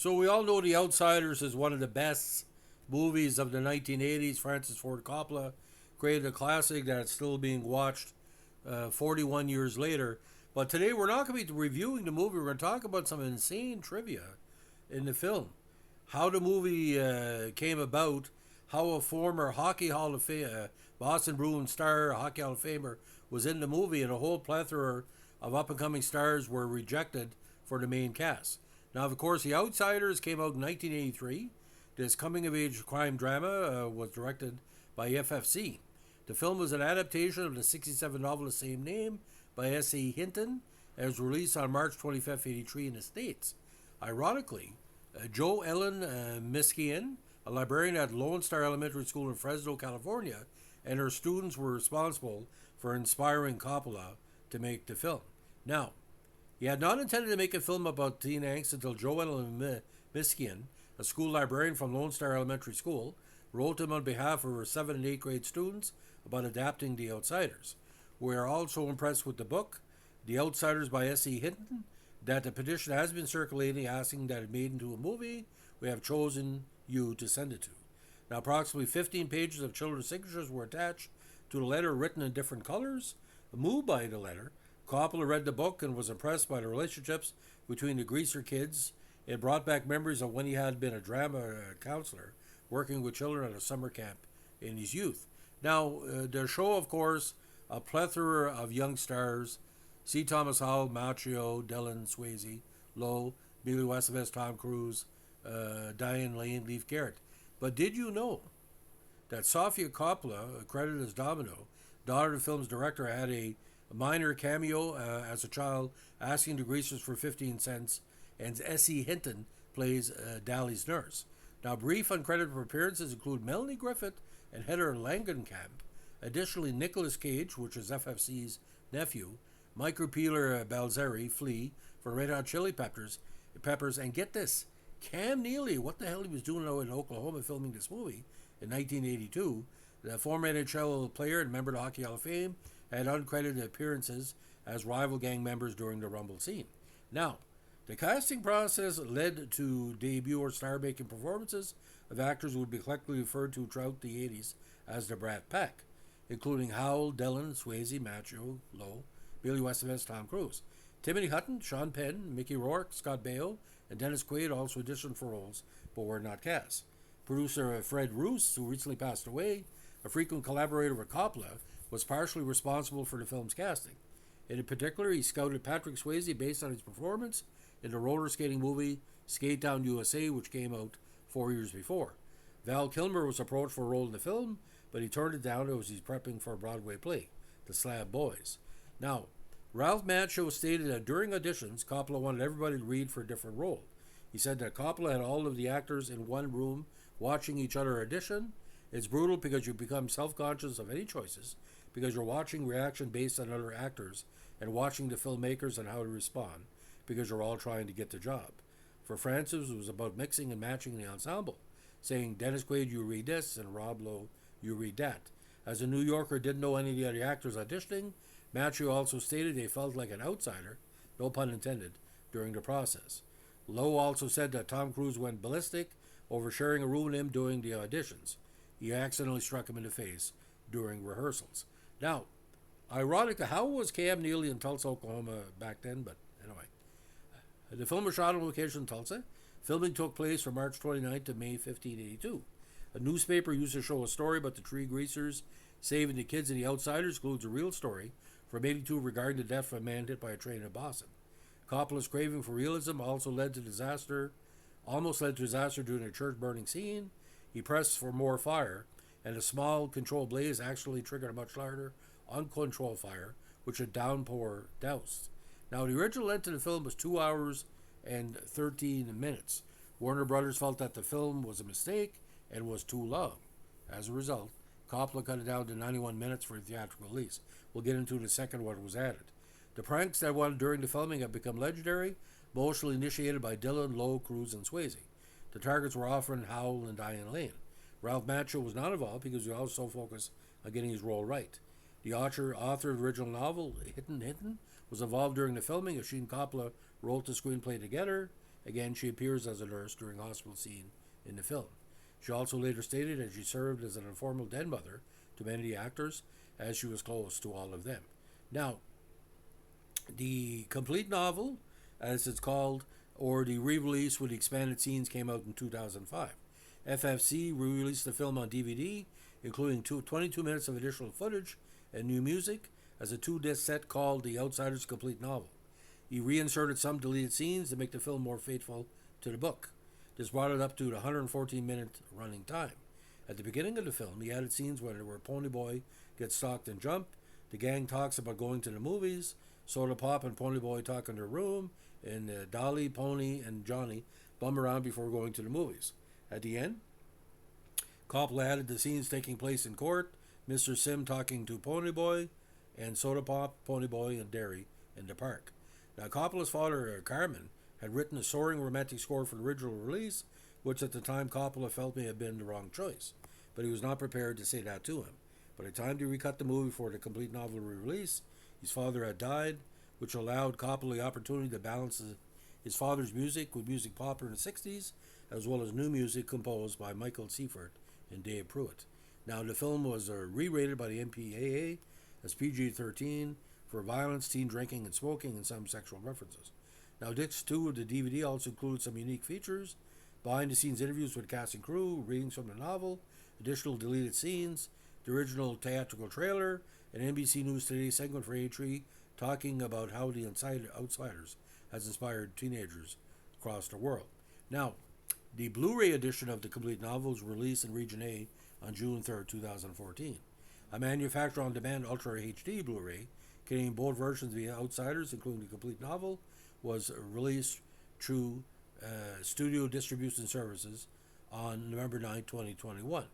So we all know The Outsiders is one of the best movies of the 1980s. Francis Ford Coppola created a classic that's still being watched 41 years later. But today we're not going to be reviewing the movie. We're going to talk about some insane trivia in the film. How the movie came about, how a former Hockey Hall of Fame, Boston Bruins star, Hockey Hall of Famer, was in the movie, and a whole plethora of up and coming stars were rejected for the main cast. Now, of course, The Outsiders came out in 1983. This coming of age crime drama was directed by FFC. The film was an adaptation of the 67 novel of the same name by S.A. Hinton and was released on March 25th, 83 in the States. Ironically, Jo Ellen Miskian, a librarian at Lone Star Elementary School in Fresno, California, and her students were responsible for inspiring Coppola to make the film. Now, he had not intended to make a film about teen angst until Jo Ellen Miskian, a school librarian from Lone Star Elementary School, wrote him on behalf of her 7th and 8th grade students about adapting The Outsiders. We are also impressed with the book, The Outsiders by S.E. Hinton, that the petition has been circulating asking that it made into a movie. We have chosen you to send it to. Now, approximately 15 pages of children's signatures were attached to the letter written in different colors. Moved by the letter, Coppola read the book and was impressed by the relationships between the Greaser kids. It brought back memories of when he had been a drama counselor working with children at a summer camp in his youth. Now, the show, of course, a plethora of young stars. C. Thomas Howell, Macchio, Dylan, Swayze, Lowe, Billy Westbeth, Tom Cruise, Diane Lane, Leif Garrett. But did you know that Sofia Coppola, credited as Domino, daughter of the film's director, had a minor cameo as a child, asking the Greasers for 15 cents, and S.E. Hinton plays Dally's nurse. Now, brief uncredited appearances include Melanie Griffith and Heather Langenkamp. Additionally, Nicolas Cage, which is FFC's nephew, Michael Peeler Balzeri, Flea, for Red Hot Chili Peppers, and get this, Cam Neely, what the hell he was doing in Oklahoma filming this movie in 1982, the former NHL player and member of the Hockey Hall of Fame, had uncredited appearances as rival gang members during the Rumble scene. Now, the casting process led to debut or star-making performances of actors who would be collectively referred to throughout the 80s as the Brat Pack, including Howell, Dillon, Swayze, Macchio, Lowe, Billy Westbeth, Tom Cruise. Timothy Hutton, Sean Penn, Mickey Rourke, Scott Baio, and Dennis Quaid also auditioned for roles, but were not cast. Producer Fred Roos, who recently passed away, a frequent collaborator with Coppola, was partially responsible for the film's casting. In particular, he scouted Patrick Swayze based on his performance in the roller skating movie Skate Down USA, which came out 4 years before. Val Kilmer was approached for a role in the film, but he turned it down as he's prepping for a Broadway play, The Slab Boys. Now, Ralph Macchio stated that during auditions, Coppola wanted everybody to read for a different role. He said that Coppola had all of the actors in one room watching each other audition. It's brutal because you become self-conscious of any choices, because you're watching reaction based on other actors and watching the filmmakers and how to respond, because you're all trying to get the job. For Francis, it was about mixing and matching the ensemble, saying, Dennis Quaid, you read this, and Rob Lowe, you read that. As a New Yorker didn't know any of the other actors auditioning, Macchio also stated they felt like an outsider, no pun intended, during the process. Lowe also said that Tom Cruise went ballistic over sharing a room with him during the auditions. He accidentally struck him in the face during rehearsals. Now, ironically, how was Cam Neely in Tulsa, Oklahoma back then? But anyway, the film was shot on location in Tulsa. Filming took place from March 29th to May 1582. A newspaper used to show a story about the three greasers saving the kids and the outsiders includes a real story from 82 regarding the death of a man hit by a train in Boston. Coppola's craving for realism almost led to disaster during a church burning scene. He pressed for more fire, and a small controlled blaze actually triggered a much larger, uncontrolled fire, which a downpour doused. Now, the original length of the film was 2 hours and 13 minutes. Warner Brothers felt that the film was a mistake and was too long. As a result, Coppola cut it down to 91 minutes for a theatrical release. We'll get into the second what was added. The pranks that won during the filming have become legendary, mostly initiated by Dillon, Lowe, Cruise, and Swayze. The targets were often Howell and Diane Lane. Ralph Macchio was not involved because he was also focused on getting his role right. The author of the original novel, Hinton, was involved during the filming as she and Coppola wrote the screenplay together. Again, she appears as a nurse during a hospital scene in the film. She also later stated that she served as an informal den mother to many of the actors, as she was close to all of them. Now, the complete novel, as it's called, or the re-release with the expanded scenes, came out in 2005. FFC re-released the film on DVD, including 22 minutes of additional footage and new music, as a two-disc set called The Outsider's Complete Novel. He reinserted some deleted scenes to make the film more faithful to the book. This brought it up to the 114-minute running time. At the beginning of the film, he added scenes where Ponyboy gets stalked and jumped. The gang talks about going to the movies. Soda Pop and Ponyboy talk in their room, and Dolly, Pony, and Johnny bum around before going to the movies. At the end, Coppola added the scenes taking place in court, Mr. Sim talking to Ponyboy, and Soda Pop, Ponyboy, and Derry in the park. Now, Coppola's father, Carmen, had written a soaring romantic score for the original release, which at the time Coppola felt may have been the wrong choice, but he was not prepared to say that to him. By the time to recut the movie for the complete novel re-release, his father had died, which allowed Coppola the opportunity to balance his father's music with music popular in the 60s, as well as new music composed by Michael Seifert and Dave Pruitt. Now, the film was re-rated by the MPAA as PG-13 for violence, teen drinking, and smoking, and some sexual references. Now, Disc 2 of the DVD also includes some unique features, behind-the-scenes interviews with cast and crew, readings from the novel, additional deleted scenes, the original theatrical trailer, and NBC News Today segment for A3 talking about how the Outsiders has inspired teenagers across the world. Now, the Blu-ray edition of the complete novel was released in Region A on June 3rd, 2014. A manufacturer-on-demand Ultra HD Blu-ray containing both versions of The Outsiders, including the complete novel, was released through Studio Distribution Services on November 9, 2021.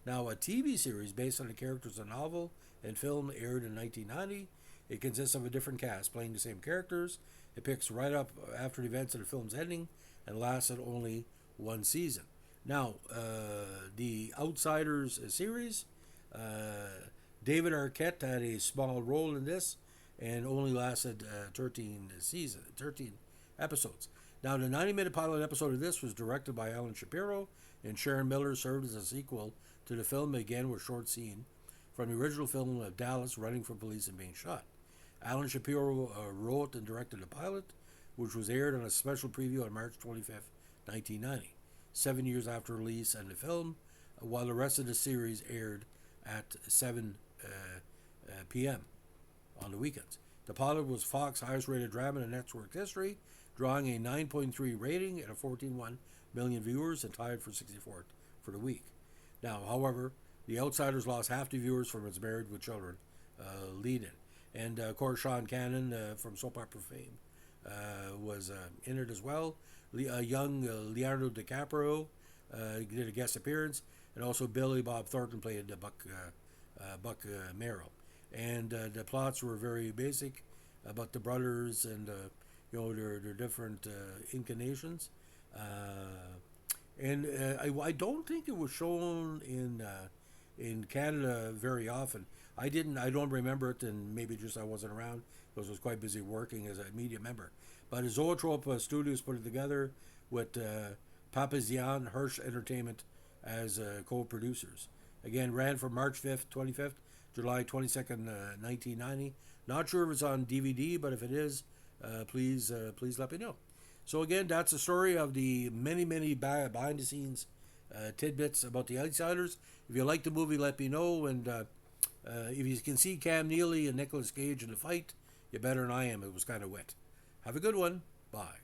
Now, a TV series based on the characters of the novel and film aired in 1990. It consists of a different cast playing the same characters. It picks right up after the events of the film's ending and lasted only one season. Now, the Outsiders series, David Arquette had a small role in this and only lasted 13 episodes. Now, the 90-minute pilot episode of this was directed by Alan Shapiro, and Sharon Miller served as a sequel to the film, again with a short scene from the original film of Dallas running from police and being shot. Alan Shapiro wrote and directed the pilot, which was aired on a special preview on March 25th, 1990, 7 years after release of the film, while the rest of the series aired at 7 p.m. on the weekends. The pilot was Fox's highest-rated drama in network history, drawing a 9.3 rating and a 14.1 million viewers, and tied for 64th for the week. Now, however, The Outsiders lost half the viewers from its Married with Children lead-in. And, of course, Sean Cannon from soap opera fame was in it as well. Young Leonardo DiCaprio did a guest appearance, and also Billy Bob Thornton played Buck Merrill. And the plots were very basic about the brothers and their different inclinations. I don't think it was shown in Canada very often. I don't remember it, and maybe just I wasn't around because I was quite busy working as a media member. But Zoetrope Studios put it together with Papazian Hirsch Entertainment as co-producers. Again, ran from March 5th, 25th, July 22nd, 1990. Not sure if it's on DVD, but if it is, please let me know. So again, that's the story of the many behind-the-scenes tidbits about The Outsiders. If you like the movie, let me know. And if you can see Cam Neely and Nicolas Cage in the fight, you're better than I am. It was kind of wet. Have a good one. Bye.